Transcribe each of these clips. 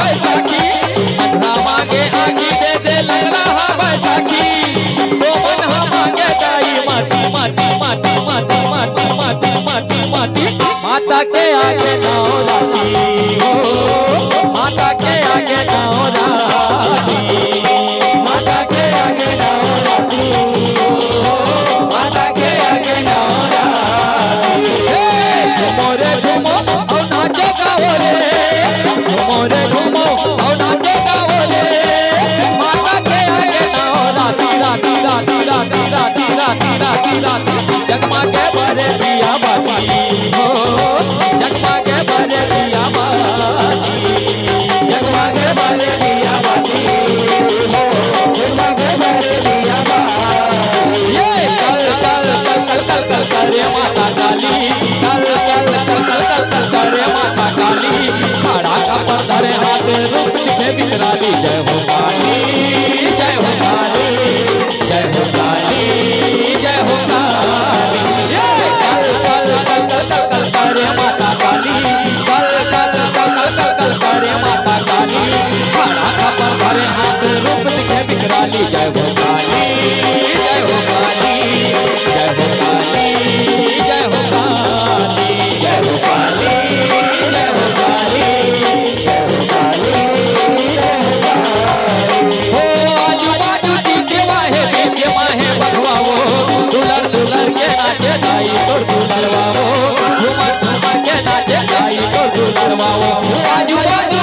बैसाखी अंधा मांगे आगी दे दे लंगड़ा हा बैसाखी तो मन हा मांगे दाई माटी माटी माटी माटी माटी माटी माटी माटी माता के आगे नाव राती हो माता के आगे नाव राती माता के आगे नाव राती माता के आगे नाव राती घूमो रे घूमो और नाचो गाओ रे घूमो रे घूमो और नाचो गाओ रे माता के आगे नाव राती राती राती राती राती राती राती राती जगमा के बरे पिया बाती हो जगमा के बरे पिया बाती जगमा के बरे पिया बाती हो जगमा के बरे पिया बाती ये कल कल कल कल कल कल करे माता काली कल कल कल कल कल कल करे माता काली खड़ा का पर धरे हाथ रूप दिखे बिकराली जय हो काली जय हो काली जय हो काली जय हो काली ये कल कल कल कल कल कल करे माता काली कल कल कल कल कल कल करे माता काली खड़ा का पर धरे हाथ रूप दिखे बिकराली जय हो काली जय हो काली जय हो काली जय हो काली जय हो काली जय हो काली जय हो काली जय हो काली हो आजू बाजू डीजे माहे बधवा वो दुलर दुलर के नाचे दाई तोर दुलरवा वो झूमर झूमर के नाचे दाई तोर दुलरवा वो आजू बाजू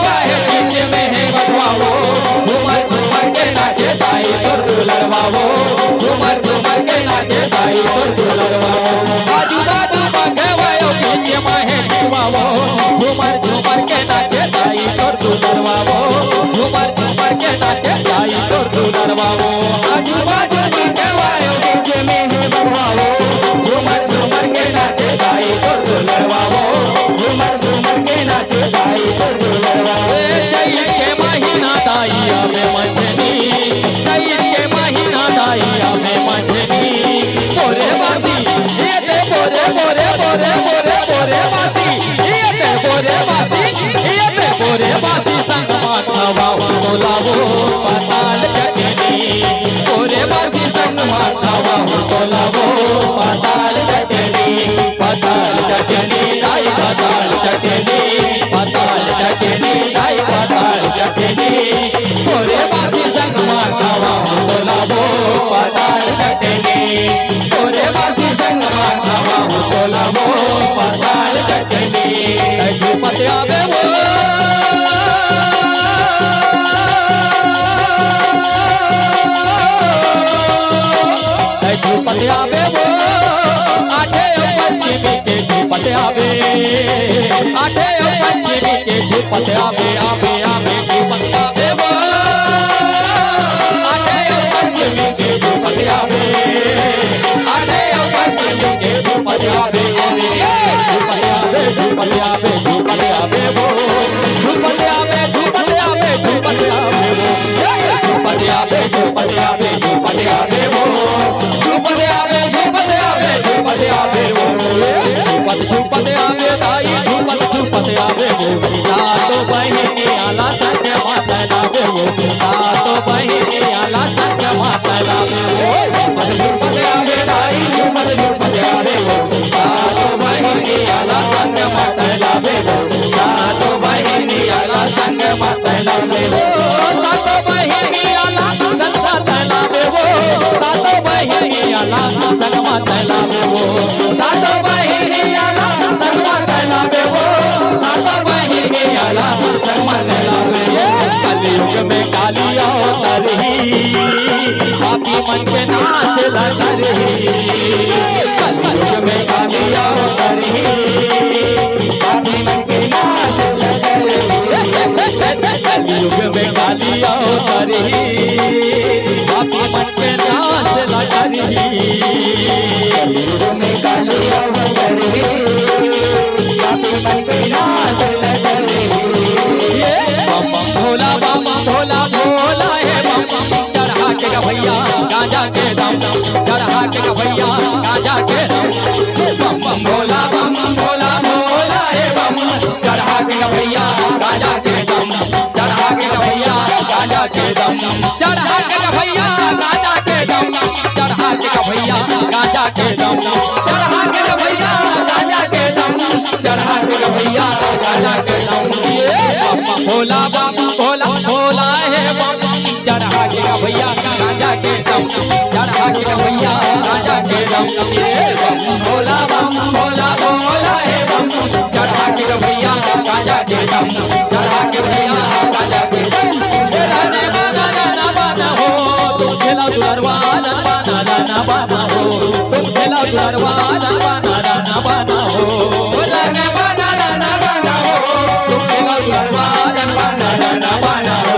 माहे डीजे में है बधवा वो झूमर झूमर के नाचे दाई तोर दुलरवा वो झूमर झूमर के नाचे दाई तोर दुलरवा वो आजू बाजू माहे डीजे माहे बधवा वो झूमर झूमर के नाचे दाई तोर दुलरवा वो झूमर झूमर के नाचे दाई तोर दुलरवा वो आजू बाजू माहे डीजे में है बधवा वो झूमर झूमर के नाचे दाई तोर दुलरवा वो झूमर झूमर के नाचे दाई तोर दुलरवा वो चैत के महीना दाई हमें मंझनी चैत के महीना दाई हमें मंझनी बोरे बासी ये ते बोरे बोरे बोरे बोरे बोरे बासी ये ते बोरे बासी ये ते बोरे बासी संग माथा बाबा बोलावो पाताल चटनी बोरे बासी संग माथा बाबा बोलावो पाताल चटनी दाई पाताल चटनी दाई पाताल चटनी बोरे बासी संग माथा बाबा बोलावो पाताल चटनी बोरे बासी संग माथा बाबा बोलावो पाताल चटनी ऐसे पतियावे वो ऐसे पतियावे वो आठे पंचमी के पतियावे आठे पंचमी के पतियावे आवे आवे पतियावे वो आठे पंचमी के पतियावे आठे पंचमी के पतियावे आवे पतियावे पतियावे वो पतियावे पतियावे पतियावे वो पतियावे पतियावे पतियावे वो पतियावे पतियावे पतियावे वो पतियावे दाई पतियावे वो सातो बहिनी आला संग माता लावे वो सातो बहिनी आला संग माता लावे वो पतियावे दाई पतियावे वो सातो बहिनी आला संग माता लावे वो सातो बहिनी आला संग माता लावे वो सातो बहिनी आला संग माता लावे वो सातो बहिनी आला संग माता लावे वो सातो बहिनी आला संग माता लावे वो सातो बहिनी आला संग माता लावे कलयुग में काली अवतरही पापी मन के नाच लगरही कलयुग में काली अवतरही पापी मन के नाच लगरही कलयुग में काली अवतरही पापी मन के नाच लगरही कलयुग में काली अवतरही पापी मन के नाच लगरही भोला बाबा भोला भोला है चढ़ा के भैया गांजा के दम चढ़ा के भैया गांजा के दम भोला बम भोला भोला है बम चढ़ा के भैया गांजा के दम के दम चढ़ा के रे भैया गांजा के दम चढ़ा के रे भैया गांजा के दम ये बाबा भोला बाबा भोला भोला है बाबा चढ़ा के रे भैया गांजा के दम चढ़ा के रे भैया गांजा के दम ये बाबा भोला बाबा भोला भोला है बाबा चढ़ा के रे भैया गांजा के दम चढ़ा के भैया गांजा के दम राने बाना राना बाना हो तुम खेला दुलरवाना बाना राना बाना हो तुम खेला दुलरवाना बाना राना बाना हो राने बाना राना बाना हो तुम खेला दुलरवाना बाना राना बाना हो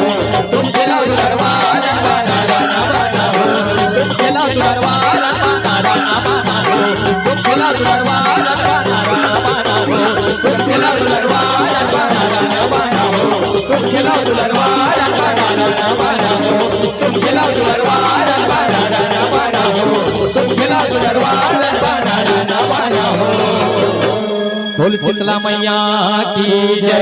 तुम खेला दुलरवाना बाना राना बाना हो तुम खेला दुलरवाना बाना राना बाना हो तुम खेला दुलरवाना बाना राना बाना हो तुम खेला दुलरवाना बाना राना बाना हो तुम खेला दुलरवाना बाना राना बाना हो तुम खेला दुलरवाना बाना राना बाना हो तुम खेला दुलरवाना बाना राना बाना हो बोल शीतला मैया की जय।